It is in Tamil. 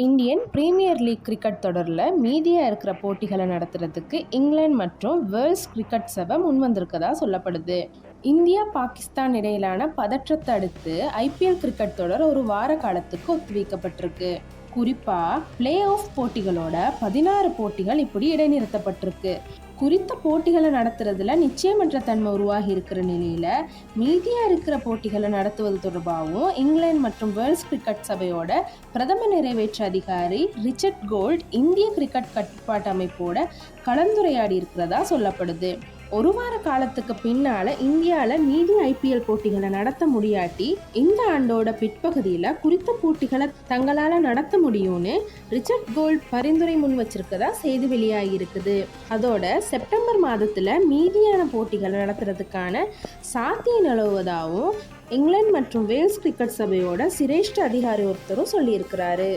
இந்தியன் பிரீமியர் லீக் கிரிக்கெட் தொடரில் மீதியாக இருக்கிற போட்டிகளை நடத்துறதுக்கு இங்கிலாந்து மற்றும் வேர்ல்ஸ் கிரிக்கெட் சபை முன்வந்திருக்கதா சொல்லப்படுது. இந்தியா பாகிஸ்தான் இடையிலான பதற்றத்தை அடுத்து ஐபிஎல் கிரிக்கெட் தொடர் ஒரு வார காலத்துக்கு ஒத்திவைக்கப்பட்டிருக்கு. குறிப்பாக பிளே ஆஃப் போட்டிகளோட 16 போட்டிகள் இப்படி இடைநிறுத்தப்பட்டிருக்கு. குறித்த போட்டிகளை நடத்துறதுல நிச்சயமற்ற தன்மை உருவாகி இருக்கிற நிலையில மீதியா இருக்கிற போட்டிகளை நடத்துவது தொடர்பாகவும் இங்கிலாந்து மற்றும் வேர்ல்ஸ் கிரிக்கெட் சபையோட பிரதம நிறைவேற்று அதிகாரி ரிச்சர்ட் கோல்ட் இந்திய கிரிக்கெட் கட்டுப்பாட்டு அமைப்போட கலந்துரையாடி இருக்கிறதா சொல்லப்படுது. ஒரு வார காலத்துக்கு பின்னால இந்தியாவில் மீதி ஐபிஎல் போட்டிகளை நடத்த முடியாட்டி இந்த ஆண்டோட பிற்பகுதியில் குறித்த போட்டிகளை தங்களால் நடத்த முடியும்னு ரிச்சர்ட் கோல்ட் பரிந்துரை முன் வச்சிருக்கதா செய்தி வெளியாகி இருக்குது. அதோட செப்டம்பர் மாதத்தில் மீதியான போட்டிகளை நடத்துறதுக்கான சாத்தியம் நிலவுவதாகவும் இங்கிலாந்து மற்றும் வேல்ஸ் கிரிக்கெட் சபையோட சிரேஷ்ட அதிகாரி ஒருத்தரும் சொல்லியிருக்கிறாரு.